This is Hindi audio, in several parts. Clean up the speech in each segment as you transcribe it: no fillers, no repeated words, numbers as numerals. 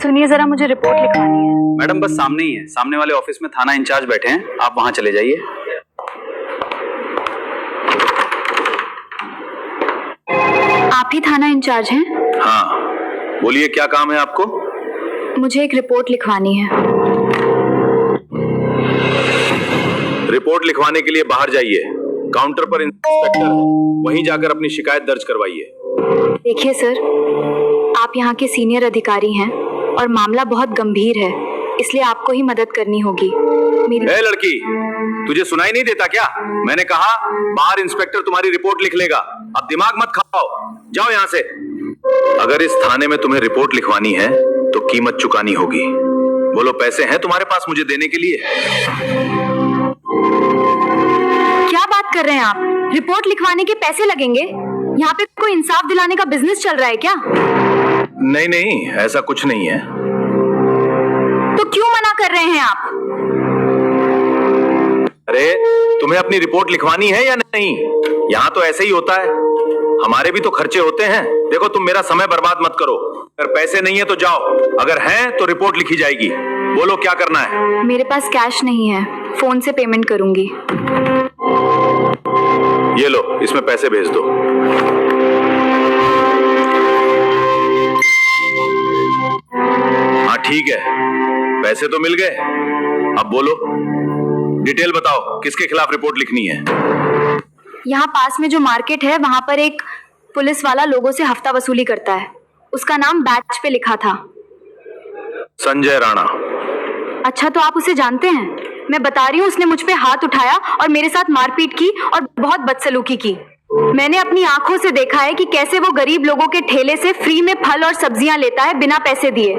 सुनिए जरा, मुझे रिपोर्ट लिखवानी है। मैडम बस सामने ही है, सामने वाले ऑफिस में थाना इंचार्ज बैठे हैं, आप वहां चले जाइए। आप ही थाना इंचार्ज हैं? हाँ बोलिए, क्या काम है आपको? मुझे एक रिपोर्ट लिखवानी है। रिपोर्ट लिखवाने के लिए बाहर जाइए, काउंटर पर इंस्पेक्टर है, वहीं जाकर अपनी शिकायत दर्ज करवाइए। देखिए सर, आप यहाँ के सीनियर अधिकारी हैं और मामला बहुत गंभीर है, इसलिए आपको ही मदद करनी होगी। ए लड़की, तुझे सुनाई नहीं देता क्या? मैंने कहा बाहर इंस्पेक्टर तुम्हारी रिपोर्ट लिख लेगा, अब दिमाग मत खाओ, जाओ यहाँ से। अगर इस थाने में तुम्हें रिपोर्ट लिखवानी है तो कीमत चुकानी होगी। बोलो, पैसे हैं तुम्हारे पास मुझे देने के लिए? क्या बात कर रहे हैं आप? रिपोर्ट लिखवाने के पैसे लगेंगे? यहाँ पे कोई इंसाफ दिलाने का बिजनेस चल रहा है क्या? नहीं नहीं, ऐसा कुछ नहीं है। तो क्यों मना कर रहे हैं आप? अरे तुम्हें अपनी रिपोर्ट लिखवानी है या नहीं? यहाँ तो ऐसे ही होता है, हमारे भी तो खर्चे होते हैं। देखो तुम मेरा समय बर्बाद मत करो, अगर पैसे नहीं है तो जाओ, अगर हैं तो रिपोर्ट लिखी जाएगी। बोलो क्या करना है? मेरे पास कैश नहीं है, फोन से पेमेंट करूंगी। ये लो, इसमें पैसे भेज दो। हाँ ठीक है, पैसे तो मिल गए। अब बोलो, डिटेल बताओ, किसके खिलाफ रिपोर्ट लिखनी है? यहाँ पास में जो मार्केट है वहां पर एक पुलिस वाला लोगों से हफ्ता वसूली करता है, उसका नाम बैच पे लिखा था, संजय राणा। अच्छा, तो आप उसे जानते हैं? मैं बता रही हूँ, उसने मुझ पे हाथ उठाया और मेरे साथ मारपीट की और बहुत बदसलूकी की। मैंने अपनी आंखों से देखा है कि कैसे वो गरीब लोगों के ठेले से फ्री में फल और सब्जियां लेता है बिना पैसे दिए।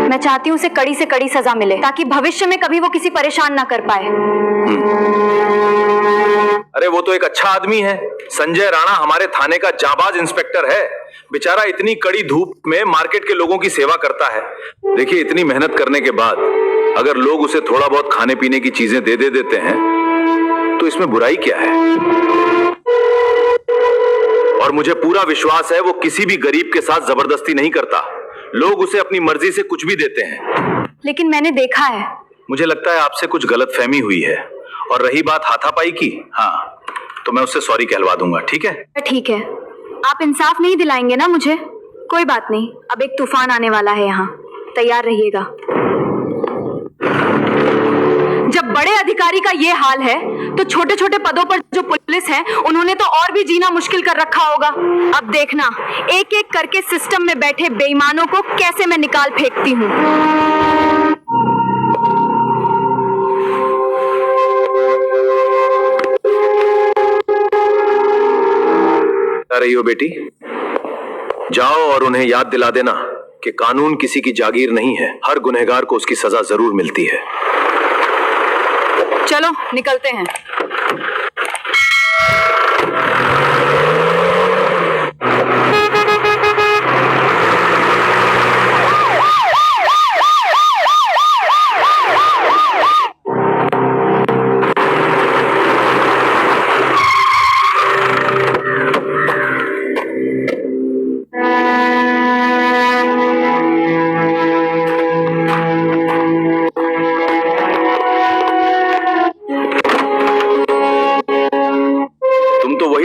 मैं चाहती हूँ उसे कड़ी से कड़ी सजा मिले ताकि भविष्य में कभी वो किसी परेशान ना कर पाए। अरे वो तो एक अच्छा आदमी है, संजय राणा हमारे थाने का जाबाज इंस्पेक्टर है। बेचारा इतनी कड़ी धूप में मार्केट के लोगों की सेवा करता है। देखिए, इतनी मेहनत करने के बाद अगर लोग उसे थोड़ा बहुत खाने पीने की चीजें दे देते हैं तो इसमें बुराई क्या है? और मुझे पूरा विश्वास है वो किसी भी गरीब के साथ जबरदस्ती नहीं करता, लोग उसे अपनी मर्जी से कुछ भी देते हैं। लेकिन मैंने देखा है। मुझे लगता है आपसे कुछ गलतफहमी हुई है। और रही बात हाथापाई की, हाँ तो मैं उससे सॉरी कहलवा दूंगा, ठीक है? ठीक है, आप इंसाफ नहीं दिलाएंगे ना मुझे? कोई बात नहीं, अब एक तूफान आने वाला है यहाँ, तैयार रहिएगा। जब बड़े अधिकारी का ये हाल है तो छोटे छोटे पदों पर जो पुलिस है उन्होंने तो और भी जीना मुश्किल कर रखा होगा। अब देखना, एक एक करके सिस्टम में बैठे बेईमानों को कैसे मैं निकाल फेंकती हूँ। रही हो बेटी, जाओ और उन्हें याद दिला देना कि कानून किसी की जागीर नहीं है, हर गुनहगार को उसकी सजा जरूर मिलती है। चलो निकलते हैं।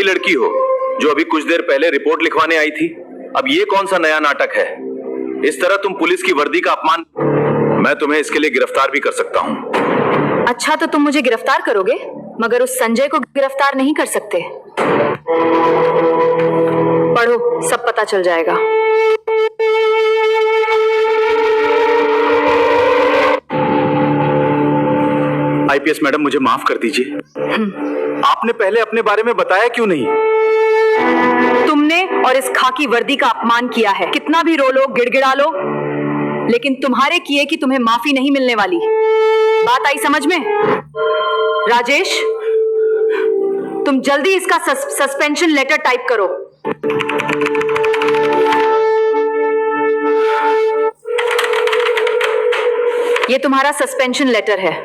लड़की हो जो अभी कुछ देर पहले रिपोर्ट लिखवाने आई थी। अब ये कौन सा नया नाटक है? इस तरह तुम पुलिस की वर्दी का अपमान। मैं तुम्हें इसके लिए गिरफ्तार भी कर सकता हूँ। अच्छा, तो तुम मुझे गिरफ्तार करोगे, मगर उस संजय को गिरफ्तार नहीं कर सकते। पढ़ो, सब पता चल जाएगा। आईपीएस मैडम, मुझे माफ कर दीजिए। आपने पहले अपने बारे में बताया क्यों नहीं? तुमने और इस खाकी वर्दी का अपमान किया है। कितना भी रो लो, गिड़गिड़ा लो, लेकिन तुम्हारे किए की तुम्हें माफी नहीं मिलने वाली। बात आई समझ में? राजेश, तुम जल्दी इसका सस्पेंशन लेटर टाइप करो। ये तुम्हारा सस्पेंशन लेटर है।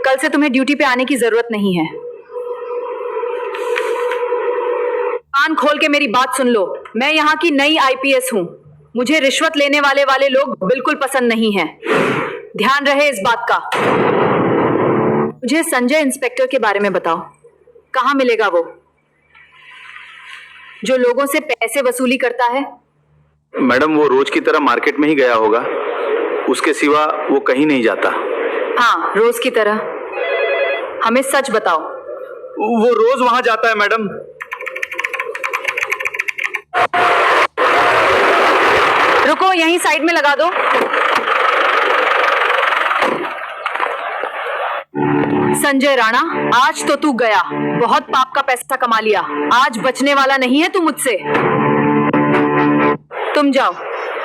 कल से तुम्हें ड्यूटी पे आने की जरूरत नहीं है। कान खोल के मेरी बात सुन लो। मैं यहाँ की नई आईपीएस हूँ। मुझे रिश्वत लेने वाले लोग बिल्कुल पसंद नहीं हैं। ध्यान रहे इस बात का। मुझे संजय इंस्पेक्टर के बारे में बताओ, कहाँ मिलेगा वो जो लोगों से पैसे वसूली करता है? मैडम वो रोज की तरह मार्केट में ही गया होगा, उसके सिवा वो कहीं नहीं जाता। हाँ, रोज की तरह। हमें सच बताओ। वो रोज वहां जाता है मैडम। रुको, यहीं साइड में लगा दो। संजय राणा, आज तो तू गया। बहुत पाप का पैसा कमा लिया। आज बचने वाला नहीं है तू मुझसे। तुम जाओ,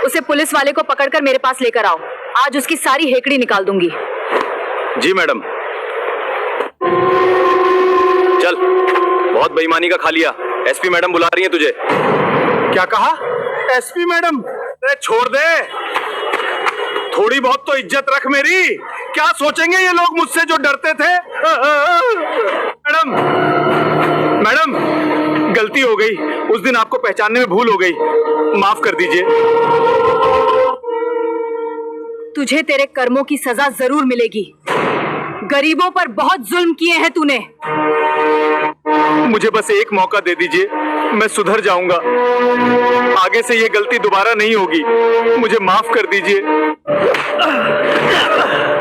उसे पुलिस वाले को पकड़कर मेरे पास लेकर आओ। आज उसकी सारी हेकड़ी निकाल दूंगी। जी मैडम। चल, बहुत बेईमानी का खा लिया। एसपी मैडम बुला रही हैं तुझे। क्या कहा? SP madam? अरे छोड़ दे, थोड़ी बहुत तो इज्जत रख मेरी। क्या सोचेंगे ये लोग मुझसे जो डरते थे? मैडम, मैडम गलती हो गई। उस दिन आपको पहचानने में भूल हो गई, माफ कर दीजिए। तुझे तेरे कर्मों की सजा जरूर मिलेगी। गरीबों पर बहुत जुल्म किए हैं तूने। मुझे बस एक मौका दे दीजिए, मैं सुधर जाऊंगा। आगे से ये गलती दोबारा नहीं होगी। मुझे माफ कर दीजिए।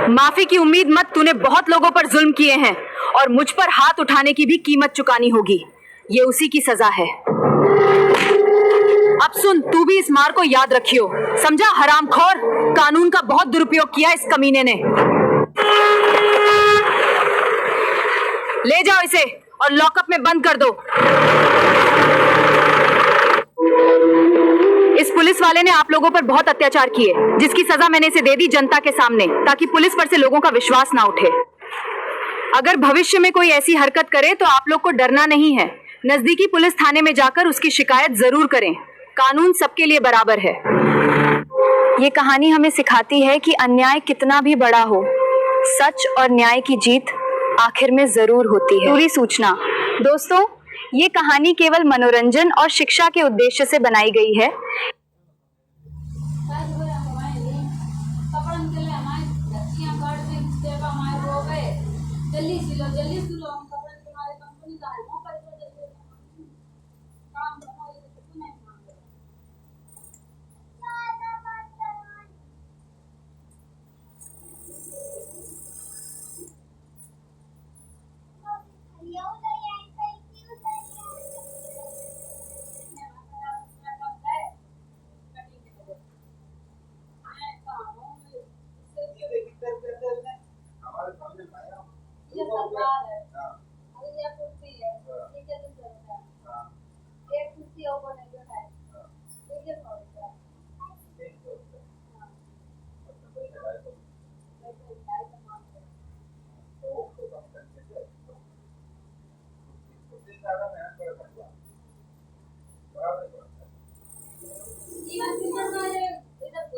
माफी की उम्मीद मत। तूने बहुत लोगों पर जुल्म किए हैं और मुझ पर हाथ उठाने की भी कीमत चुकानी होगी। ये उसी की सजा है। अब सुन, तू भी इस मार को याद रखियो, समझा? हरामखोर, कानून का बहुत दुरुपयोग किया इस कमीने ने। ले जाओ इसे और लॉकअप में बंद कर दो। इस पुलिस वाले ने आप लोगों पर बहुत अत्याचार किए, जिसकी सजा मैंने इसे दे दी जनता के सामने, ताकि पुलिस पर से लोगों का विश्वास ना उठे। अगर भविष्य में कोई ऐसी हरकत करे तो आप लोग को डरना नहीं है। नजदीकी पुलिस थाने में जाकर उसकी शिकायत जरूर करें। कानून सबके लिए बराबर है। ये कहानी हमें सिखाती है कि अन्याय कितना भी बड़ा हो, सच और न्याय की जीत आखिर में जरूर होती है। पूरी सूचना दोस्तों, ये कहानी केवल मनोरंजन और शिक्षा के उद्देश्य से बनाई गई है। जल्दी सिलो हम कपड़े तुम्हारे कंपनी का है, वो पैसा जल्दी काम करो, ये तो नहीं मांगे। ये सरकार है, अभी ये कुर्सी है, ठीक है, तुम चलते हैं। एक कुर्सी ऊपर नहीं